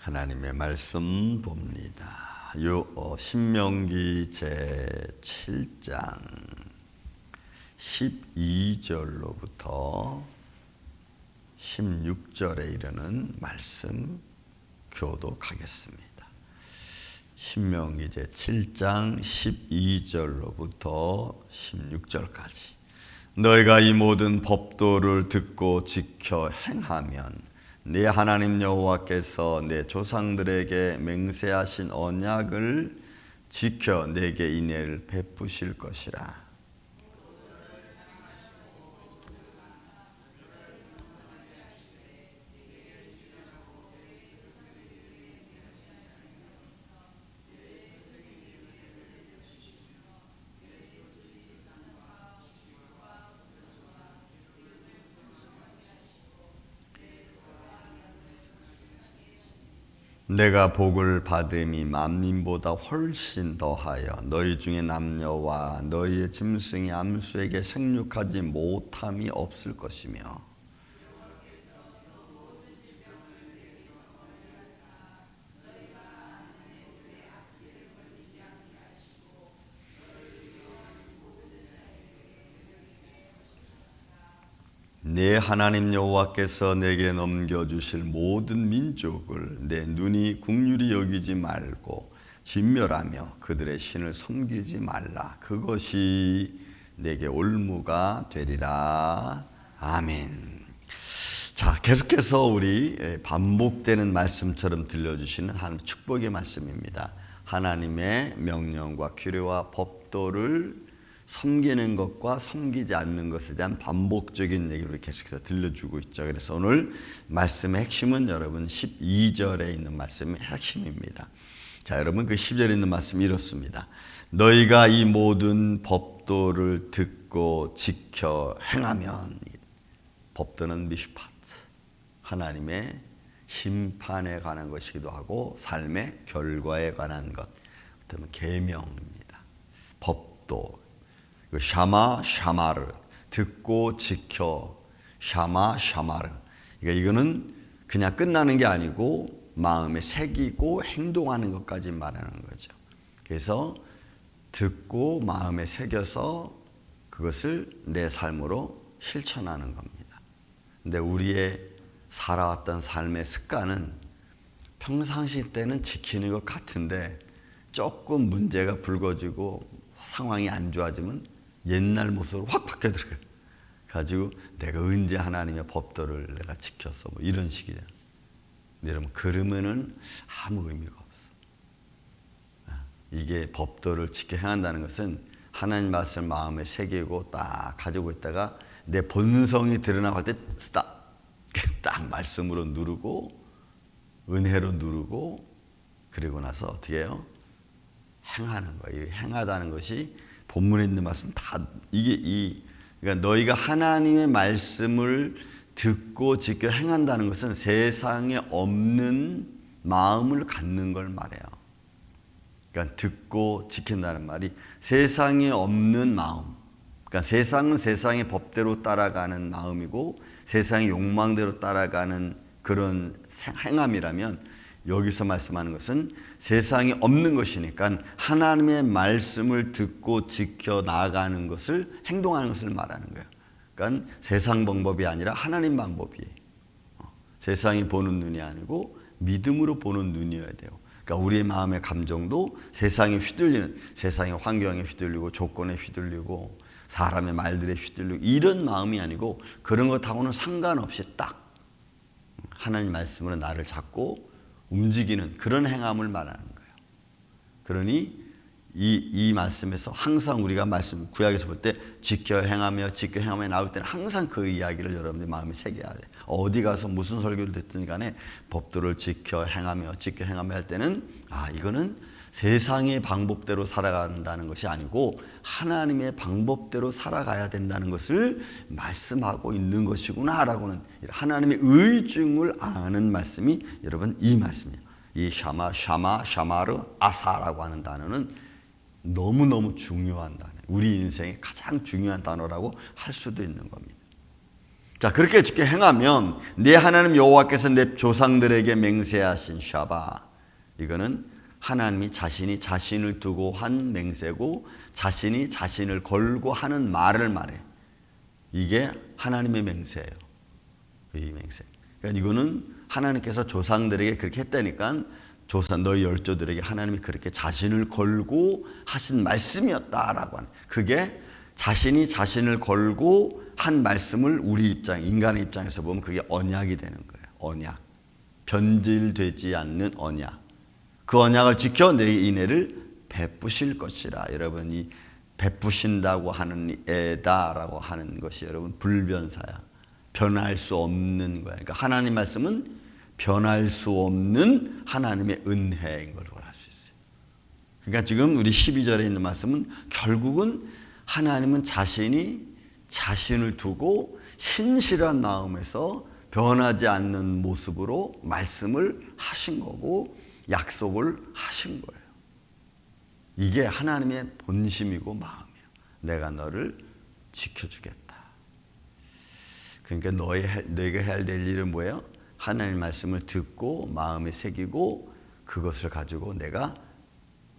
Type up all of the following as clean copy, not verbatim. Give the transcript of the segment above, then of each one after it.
하나님의 말씀 봅니다. 신명기 제7장 12절로부터 16절에 이르는 말씀 교독하겠습니다. 신명기 제7장 12절로부터 16절까지. 너희가 이 모든 법도를 듣고 지켜 행하면 네 하나님 여호와께서 내 조상들에게 맹세하신 언약을 지켜 내게 인애를 베푸실 것이라. 내가 복을 받음이 만민보다 훨씬 더하여 너희 중에 남녀와 너희의 짐승이 암수에게 생육하지 못함이 없을 것이며 내 하나님 여호와께서 내게 넘겨주실 모든 민족을 내 눈이 긍휼히 여기지 말고 진멸하며 그들의 신을 섬기지 말라. 그것이 내게 올무가 되리라. 아멘. 자, 계속해서 우리 반복되는 말씀처럼 들려주시는 하나님의 축복의 말씀입니다. 하나님의 명령과 규례와 법도를 섬기는 것과 섬기지 않는 것에 대한 반복적인 얘기를 계속해서 들려주고 있죠. 그래서 오늘 말씀의 핵심은 여러분 12절에 있는 말씀이 핵심입니다. 자, 여러분 그 10절에 있는 말씀이 이렇습니다. 너희가 이 모든 법도를 듣고 지켜 행하면, 법도는 미슈파트, 하나님의 심판에 관한 것이기도 하고 삶의 결과에 관한 것, 그다음에 계명입니다. 법도 샤마 샤마르, 듣고 지켜 샤마 샤마르. 그러니까 이거는 그냥 끝나는 게 아니고 마음에 새기고 행동하는 것까지 말하는 거죠. 그래서 듣고 마음에 새겨서 그것을 내 삶으로 실천하는 겁니다. 근데 우리의 살아왔던 삶의 습관은 평상시 때는 지키는 것 같은데 조금 문제가 불거지고 상황이 안 좋아지면 옛날 모습으로 확 바뀌어 들어가요. 가지고 내가 언제 하나님의 법도를 내가 지켰어, 뭐 이런 식이죠. 여러분, 그러면은 아무 의미가 없어. 이게 법도를 지켜 행한다는 것은 하나님 말씀을 마음에 새기고 딱 가지고 있다가 내 본성이 드러나갈 때 딱 말씀으로 누르고 은혜로 누르고 그리고 나서 어떻게 해요? 행하는 거예요. 행하다는 것이 본문에 있는 말씀 다 그러니까 너희가 하나님의 말씀을 듣고 지켜 행한다는 것은 세상에 없는 마음을 갖는 걸 말해요. 그러니까 듣고 지킨다는 말이 세상에 없는 마음. 그러니까 세상은 세상의 법대로 따라가는 마음이고 세상의 욕망대로 따라가는 그런 행함이라면 여기서 말씀하는 것은 세상에 없는 것이니까 하나님의 말씀을 듣고 지켜 나아가는 것을 행동하는 것을 말하는 거예요. 그러니까 세상 방법이 아니라 하나님 방법이에요. 세상이 보는 눈이 아니고 믿음으로 보는 눈이어야 돼요. 그러니까 우리의 마음의 감정도 세상에 휘둘리는, 세상의 환경에 휘둘리고 조건에 휘둘리고 사람의 말들에 휘둘리고 이런 마음이 아니고 그런 것하고는 상관없이 딱 하나님 말씀으로 나를 잡고 움직이는 그런 행함을 말하는 거예요. 그러니 이 말씀에서 항상 우리가 말씀 구약에서 볼 때 지켜 행하며 나올 때는 항상 그 이야기를 여러분들 마음에 새겨야 돼. 어디 가서 무슨 설교를 듣든 간에 법도를 지켜 행하며 할 때는 이거는 세상의 방법대로 살아간다는 것이 아니고 하나님의 방법대로 살아가야 된다는 것을 말씀하고 있는 것이구나 라고는 하나님의 의중을 아는 말씀이 여러분 이 말씀이에요. 이 샤마르 아사라고 하는 단어는 너무너무 중요한 단어예요. 우리 인생의 가장 중요한 단어라고 할 수도 있는 겁니다. 자, 그렇게 주께 행하면 내 하나님 여호와께서 내 조상들에게 맹세하신 샤바, 이거는 하나님이 자신이 자신을 두고 한 맹세고 자신이 자신을 걸고 하는 말을 말해. 이게 하나님의 맹세예요. 이 맹세. 그러니까 이거는 하나님께서 조상들에게 그렇게 했다니까 너희 열조들에게 하나님이 그렇게 자신을 걸고 하신 말씀이었다라고 하는. 그게 자신이 자신을 걸고 한 말씀을 우리 입장, 인간의 입장에서 보면 그게 언약이 되는 거예요. 언약. 변질되지 않는 언약. 그 언약을 지켜 내 인애를 베푸실 것이라. 여러분, 이 베푸신다고 하는 애다라고 하는 것이 여러분 불변사야. 변할 수 없는 거야. 그러니까 하나님 말씀은 변할 수 없는 하나님의 은혜인 걸 알 수 있어요. 그러니까 지금 우리 12절에 있는 말씀은 결국은 하나님은 자신이 자신을 두고 신실한 마음에서 변하지 않는 모습으로 말씀을 하신 거고 약속을 하신 거예요. 이게 하나님의 본심이고 마음이에요. 내가 너를 지켜주겠다. 그러니까 내가 해야 될 일은 뭐예요? 하나님 말씀을 듣고 마음에 새기고 그것을 가지고 내가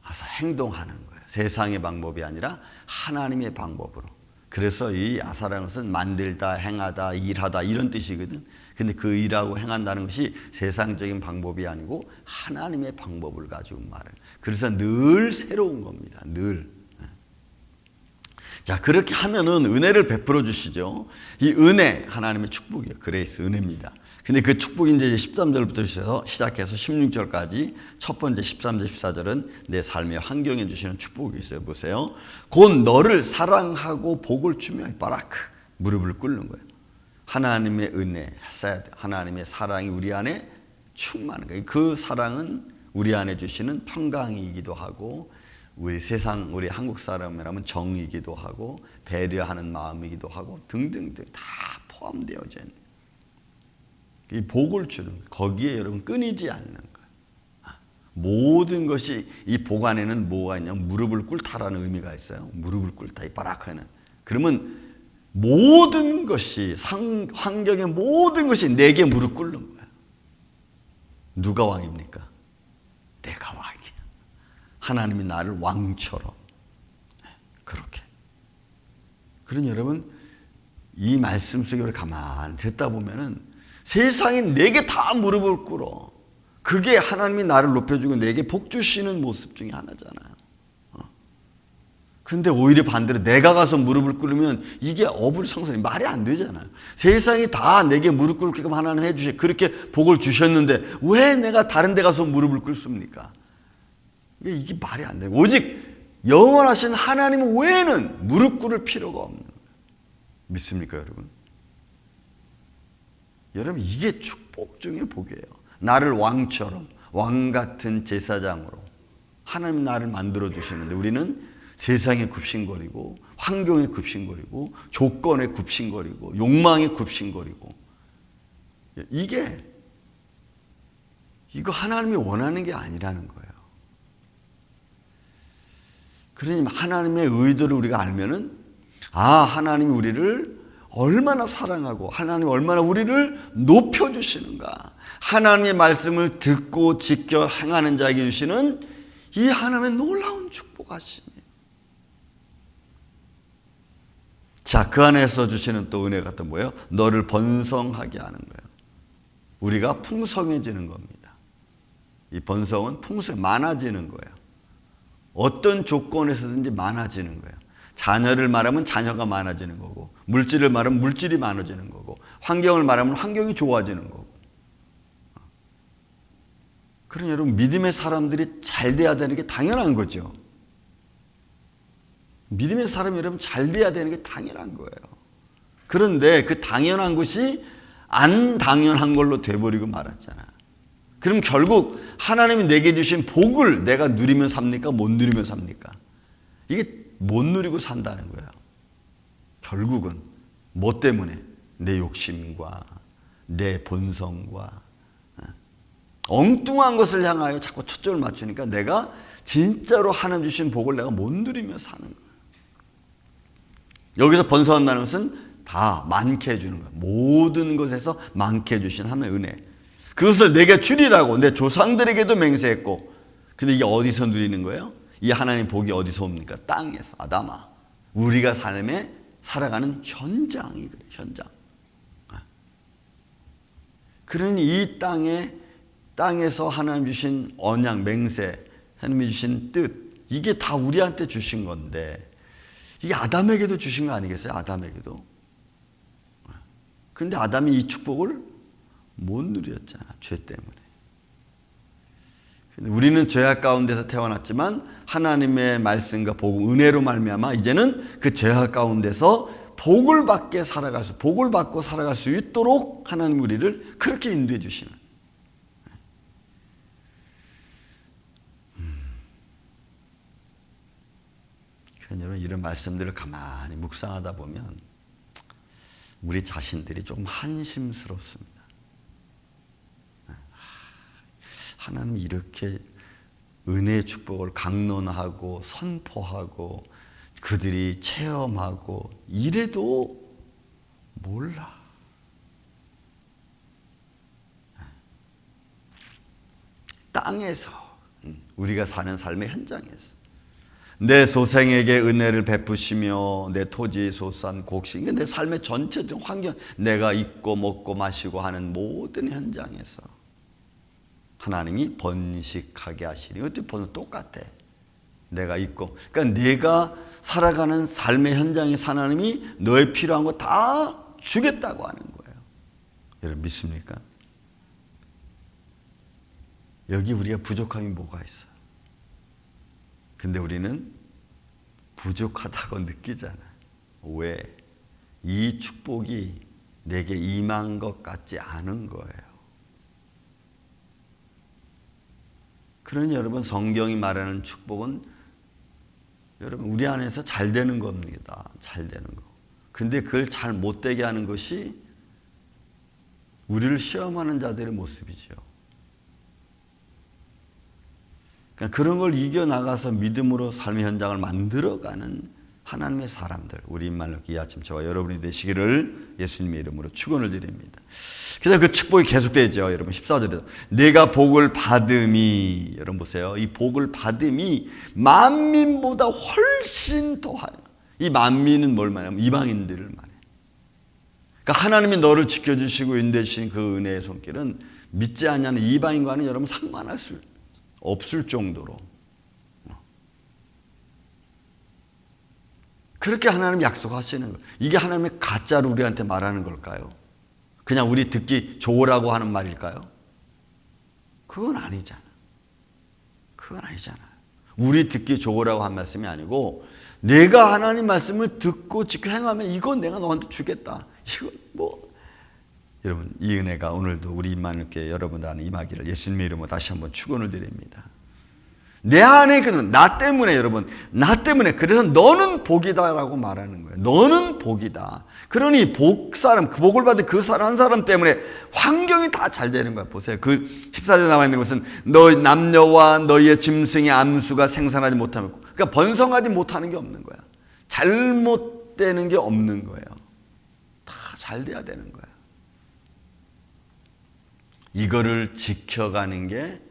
와서 행동하는 거예요. 세상의 방법이 아니라 하나님의 방법으로. 그래서 이 아사라는 것은 만들다, 행하다, 일하다 이런 뜻이거든. 근데 그 일하고 행한다는 것이 세상적인 방법이 아니고 하나님의 방법을 가지고 말해요. 그래서 늘 새로운 겁니다. 늘. 자, 그렇게 하면은 은혜를 베풀어 주시죠. 이 은혜, 하나님의 축복이에요. 그레이스, 은혜입니다. 근데 그 축복이 이제 13절부터 시작해서 16절까지 첫 번째 13절, 14절은 내 삶의 환경에 주시는 축복이 있어요. 보세요. 곧 너를 사랑하고 복을 주며 바라크, 무릎을 꿇는 거예요. 하나님의 은혜, 하나님의 사랑이 우리 안에 충만한 거예요. 그 사랑은 우리 안에 주시는 평강이기도 하고 우리 한국 사람이라면 정이기도 하고 배려하는 마음이기도 하고 등등등 다 포함되어져 있는 이 복을 주는 거기에 여러분 끊이지 않는 거예요. 모든 것이 이 복 안에는 뭐가 있냐면 무릎을 꿇다라는 의미가 있어요. 무릎을 꿇다, 이 바라크는. 그러면 모든 것이 환경의 모든 것이 내게 무릎 꿇는 거예요. 누가 왕입니까? 내가 왕이야. 하나님이 나를 왕처럼 그렇게. 그러니 여러분 이 말씀 속에 우리 가만히 듣다 보면은 세상에 내게 다 무릎을 꿇어. 그게 하나님이 나를 높여주고 내게 복 주시는 모습 중에 하나잖아요. 근데 오히려 반대로 내가 가서 무릎을 꿇으면 이게 어불성설이 말이 안 되잖아요. 세상이 다 내게 무릎 꿇게끔 하나님 해주시 그렇게 복을 주셨는데 왜 내가 다른 데 가서 무릎을 꿇습니까? 이게 말이 안 돼요. 오직 영원하신 하나님 외에는 무릎 꿇을 필요가 없는 거예요. 믿습니까, 여러분? 여러분, 이게 축복 중의 복이에요. 나를 왕처럼, 왕 같은 제사장으로 하나님 나를 만들어 주시는데 우리는 세상에 굽신거리고 환경에 굽신거리고 조건에 굽신거리고 욕망에 굽신거리고 이거 하나님이 원하는 게 아니라는 거예요. 그러니 하나님의 의도를 우리가 알면은 하나님이 우리를 얼마나 사랑하고 하나님이 얼마나 우리를 높여주시는가. 하나님의 말씀을 듣고 지켜 행하는 자에게 주시는 이 하나님의 놀라운 축복하심이에요. 자, 그 안에서 주시는 또 은혜가 또 뭐예요? 너를 번성하게 하는 거예요. 우리가 풍성해지는 겁니다. 이 번성은 많아지는 거예요. 어떤 조건에서든지 많아지는 거예요. 자녀를 말하면 자녀가 많아지는 거고, 물질을 말하면 물질이 많아지는 거고, 환경을 말하면 환경이 좋아지는 거고. 그러니 여러분, 믿음의 사람들이 잘 돼야 되는 게 당연한 거죠. 믿음의 사람이 여러분 잘 돼야 되는 게 당연한 거예요. 그런데 그 당연한 것이 안 당연한 걸로 돼버리고 말았잖아. 그럼 결국 하나님이 내게 주신 복을 내가 누리면 삽니까? 못 누리면 삽니까? 이게 못 누리고 산다는 거예요. 결국은 뭐 때문에? 내 욕심과 내 본성과 엉뚱한 것을 향하여 자꾸 초점을 맞추니까 내가 진짜로 하나님 주신 복을 내가 못 누리며 사는 거예요. 여기서 번성한다는 것은 다 많게 해주는 거예요. 모든 것에서 많게 해주신 하나님의 은혜. 그것을 내게 주리라고 내 조상들에게도 맹세했고. 근데 이게 어디서 누리는 거예요? 이 하나님 복이 어디서 옵니까? 땅에서. 아담아, 우리가 삶에 살아가는 현장이 그래, 현장. 그러니 이 땅에서 하나님 주신 언약, 맹세, 하나님이 주신 뜻, 이게 다 우리한테 주신 건데, 이게 아담에게도 주신 거 아니겠어요? 아담에게도. 근데 아담이 이 축복을 못 누렸잖아, 죄 때문에. 우리는 죄악 가운데서 태어났지만 하나님의 말씀과 복음, 은혜로 말미암아 이제는 그 죄악 가운데서 복을 받고 살아갈 수 있도록 하나님 우리를 그렇게 인도해 주시는. 여러분, 이런 말씀들을 가만히 묵상하다 보면 우리 자신들이 조금 한심스럽습니다. 하나님이 이렇게 은혜의 축복을 강론하고 선포하고 그들이 체험하고 이래도 몰라. 땅에서, 우리가 사는 삶의 현장에서 내 소생에게 은혜를 베푸시며 내 토지 소산 곡식, 내 삶의 전체적인 환경, 내가 입고 먹고 마시고 하는 모든 현장에서 하나님이 번식하게 하시니, 이것도 보면 똑같아. 내가 있고, 그러니까 내가 살아가는 삶의 현장에서 하나님이 너의 필요한 거 다 주겠다고 하는 거예요. 여러분 믿습니까? 여기 우리가 부족함이 뭐가 있어요? 근데 우리는 부족하다고 느끼잖아요. 왜? 이 축복이 내게 임한 것 같지 않은 거예요. 그러니 여러분, 성경이 말하는 축복은 여러분 우리 안에서 잘 되는 겁니다. 잘 되는 거. 근데 그걸 잘 못되게 하는 것이 우리를 시험하는 자들의 모습이죠. 그러니까 그런 걸 이겨나가서 믿음으로 삶의 현장을 만들어가는 하나님의 사람들, 우리 인말로 이 아침 저와 여러분이 되시기를 예수님의 이름으로 축원을 드립니다. 그래서 그 축복이 계속되죠. 여러분 14절에서 내가 복을 받음이, 여러분 보세요. 이 복을 받음이 만민보다 훨씬 더하여. 이 만민은 뭘 말하냐면 이방인들을 말해요. 그러니까 하나님이 너를 지켜주시고 인도해주신 그 은혜의 손길은 믿지 않냐는 이방인과는 여러분 상관할 수 없을 정도로 그렇게 하나님 약속하시는 거예요. 이게 하나님의 가짜로 우리한테 말하는 걸까요? 그냥 우리 듣기 좋으라고 하는 말일까요? 그건 아니잖아. 그건 아니잖아요. 우리 듣기 좋으라고 한 말씀이 아니고 내가 하나님 말씀을 듣고 지켜 행하면 이건 내가 너한테 주겠다. 이건 뭐, 여러분 이 은혜가 오늘도 우리 임마누엘교회 여러분 안에 임하기를 예수님의 이름으로 다시 한번 축원을 드립니다. 내 안에 그는 나 때문에, 여러분 나 때문에, 그래서 너는 복이다라고 말하는 거예요. 너는 복이다. 그러니 그 복을 받은 그 사람 한 사람 때문에 환경이 다 잘 되는 거야. 보세요. 그 14절에 나와 있는 것은 너 남녀와 너희의 짐승의 암수가 생산하지 못하면, 그러니까 번성하지 못하는 게 없는 거야. 잘못되는 게 없는 거예요. 다 잘 돼야 되는 거야. 이거를 지켜가는 게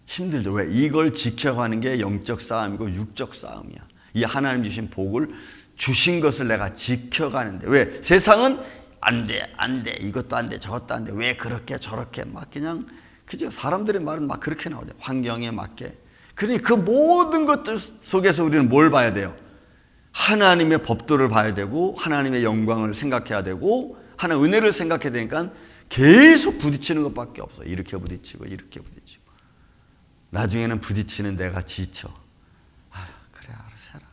힘들죠. 왜? 이걸 지켜가는 게 영적 싸움이고 육적 싸움이야. 이 하나님 주신 복을 주신 것을 내가 지켜가는데, 왜? 세상은 안 돼, 안 돼, 이것도 안 돼, 저것도 안 돼, 왜 그렇게 저렇게 막 그냥, 그죠? 사람들의 말은 막 그렇게 나오죠. 환경에 맞게. 그러니 그 모든 것들 속에서 우리는 뭘 봐야 돼요? 하나님의 법도를 봐야 되고, 하나님의 영광을 생각해야 되고, 하나님의 은혜를 생각해야 되니까 계속 부딪히는 것밖에 없어. 이렇게 부딪히고, 이렇게 부딪히고. 나중에는 부딪히는 내가 지쳐. 아, 그래, 알아서 해라.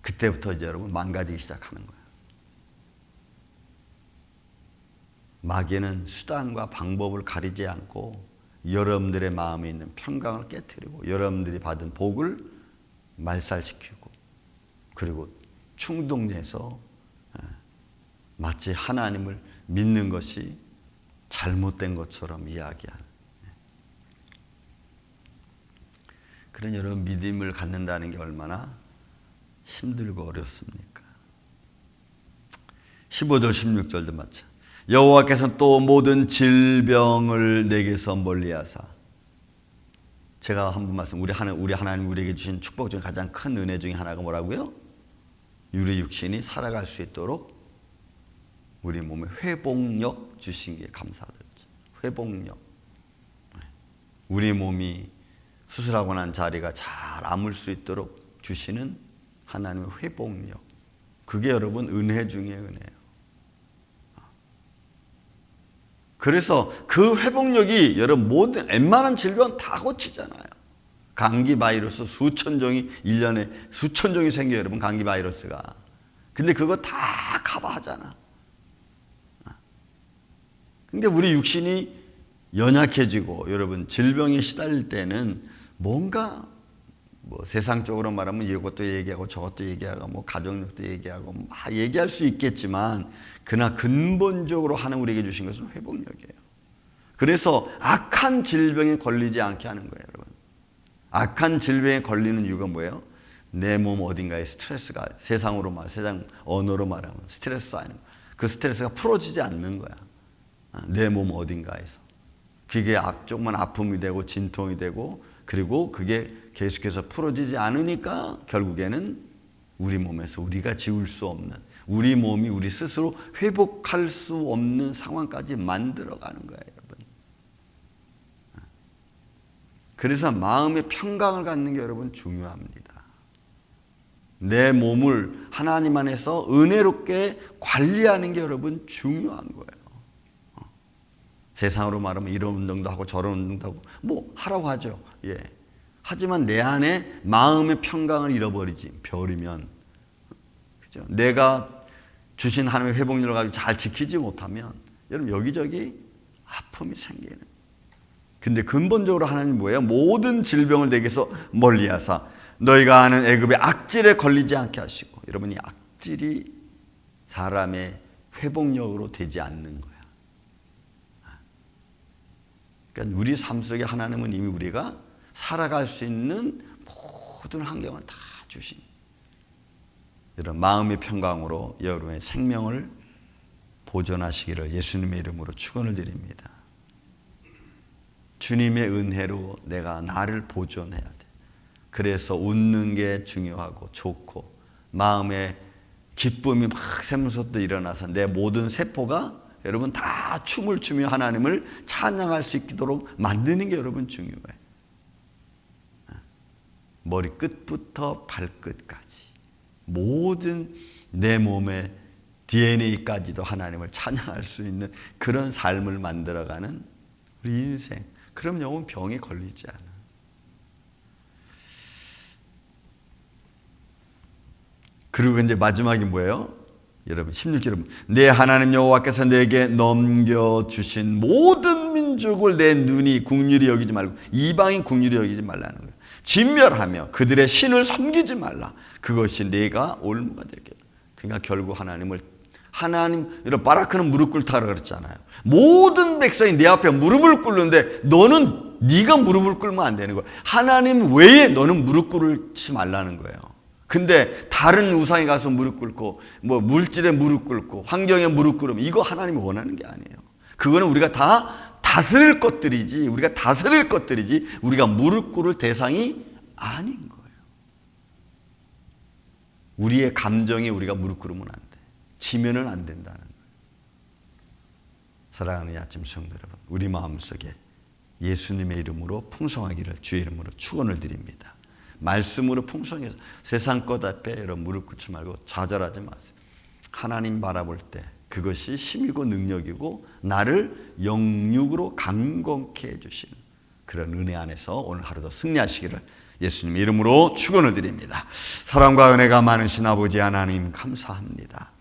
그때부터 이제 여러분 망가지기 시작하는 거예요. 마귀는 수단과 방법을 가리지 않고 여러분들의 마음에 있는 평강을 깨트리고 여러분들이 받은 복을 말살시키고, 그리고 충동내서 마치 하나님을 믿는 것이 잘못된 것처럼 이야기하는. 그런 여러분 믿음을 갖는다는 게 얼마나 힘들고 어렵습니까? 15절 16절도 마찬가지. 여호와께서는 또 모든 질병을 내게서 멀리하사. 제가 한 번 말씀, 우리 하나님 우리에게 주신 축복 중에 가장 큰 은혜 중에 하나가 뭐라고요? 우리 육신이 살아갈 수 있도록 우리 몸에 회복력 주신 게 감사드리죠. 회복력. 우리 몸이 수술하고 난 자리가 잘 아물 수 있도록 주시는 하나님의 회복력. 그게 여러분 은혜 중에 은혜예요. 그래서 그 회복력이 여러분 모든 웬만한 질병 다 고치잖아요. 감기 바이러스 수천 종이 1년에 수천 종이 생겨요, 여러분. 감기 바이러스가. 근데 그거 다 커버하잖아. 근데 우리 육신이 연약해지고 여러분 질병에 시달릴 때는 뭔가 뭐 세상적으로 말하면 이것도 얘기하고 저것도 얘기하고 뭐 가족력도 얘기하고 막 얘기할 수 있겠지만 그러나 근본적으로 하나님 우리에게 주신 것은 회복력이에요. 그래서 악한 질병에 걸리지 않게 하는 거예요, 여러분. 악한 질병에 걸리는 이유가 뭐예요? 내 몸 어딘가에 스트레스가 세상 언어로 말하면 스트레스 쌓이는 거야. 그 스트레스가 풀어지지 않는 거야. 내 몸 어딘가에서. 그게 조금만 아픔이 되고 진통이 되고 그리고 그게 계속해서 풀어지지 않으니까 결국에는 우리 몸에서 우리가 지울 수 없는 우리 몸이 우리 스스로 회복할 수 없는 상황까지 만들어가는 거예요, 여러분. 그래서 마음의 평강을 갖는 게 여러분 중요합니다. 내 몸을 하나님 안에서 은혜롭게 관리하는 게 여러분 중요한 거예요. 세상으로 말하면 이런 운동도 하고 저런 운동도 하고 뭐 하라고 하죠. 예. 하지만 내 안에 마음의 평강을 버리면 그죠? 내가 주신 하나님의 회복력을 가지고 잘 지키지 못하면 여러분 여기저기 아픔이 생기는. 근데 근본적으로 하나님 뭐예요? 모든 질병을 내게서 멀리하사 너희가 아는 애굽의 악질에 걸리지 않게 하시고. 여러분 이 악질이 사람의 회복력으로 되지 않는 거예요. 그러니까 우리 삶 속에 하나님은 이미 우리가 살아갈 수 있는 모든 환경을 다 주신 이런 마음의 평강으로 여러분의 생명을 보존하시기를 예수님의 이름으로 축원을 드립니다. 주님의 은혜로 내가 나를 보존해야 돼. 그래서 웃는 게 중요하고 좋고 마음에 기쁨이 막 샘솟듯 일어나서 내 모든 세포가 여러분 다 춤을 추며 하나님을 찬양할 수 있도록 만드는 게 여러분 중요해요. 머리끝부터 발끝까지 모든 내 몸의 DNA까지도 하나님을 찬양할 수 있는 그런 삶을 만들어가는 우리 인생. 그럼 영혼 병에 걸리지 않아. 그리고 이제 마지막이 뭐예요? 여러분 16절 여러분 내 하나님 여호와께서 내게 넘겨주신 모든 민족을 내 눈이 긍휼히 여기지 말고 이방인 긍휼히 여기지 말라는 거예요. 진멸하며 그들의 신을 섬기지 말라. 그것이 네가 올무가 되게. 그러니까 결국 하나님 이런 바라크는 무릎 꿇다라 그랬잖아요. 모든 백성이 내 앞에 무릎을 꿇는데 네가 무릎을 꿇으면 안 되는 거예요. 하나님 외에 너는 무릎 꿇지 말라는 거예요. 근데 다른 우상에 가서 무릎 꿇고 뭐 물질에 무릎 꿇고 환경에 무릎 꿇으면 이거 하나님이 원하는 게 아니에요. 그거는 우리가 다 다스릴 것들이지 우리가 무릎 꿇을 대상이 아닌 거예요. 우리의 감정에 우리가 무릎 꿇으면 안 돼. 지면은 안 된다는 거예요. 사랑하는 아침 성도 여러분, 우리 마음속에 예수님의 이름으로 풍성하기를 주의 이름으로 축원을 드립니다. 말씀으로 풍성해서 세상 것 앞에 여러분 무릎 꿇지 말고 좌절하지 마세요. 하나님 바라볼 때 그것이 힘이고 능력이고 나를 영육으로 강건케 해주시는 그런 은혜 안에서 오늘 하루도 승리하시기를 예수님의 이름으로 축원을 드립니다. 사랑과 은혜가 많으신 아버지 하나님 감사합니다.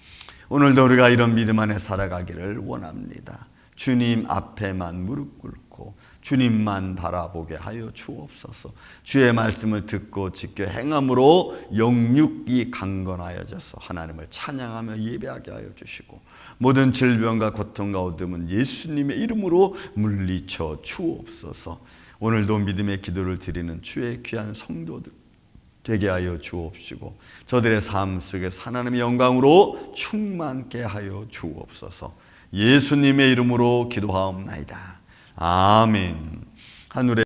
오늘도 우리가 이런 믿음 안에 살아가기를 원합니다. 주님 앞에만 무릎 꿇고 주님만 바라보게 하여 주옵소서. 주의 말씀을 듣고 지켜 행함으로 영육이 강건하여져서 하나님을 찬양하며 예배하게 하여 주시고 모든 질병과 고통과 어둠은 예수님의 이름으로 물리쳐 주옵소서. 오늘도 믿음의 기도를 드리는 주의 귀한 성도들 되게 하여 주옵시고 저들의 삶 속에 하나님의 영광으로 충만케 하여 주옵소서. 예수님의 이름으로 기도하옵나이다. 아멘. 하늘에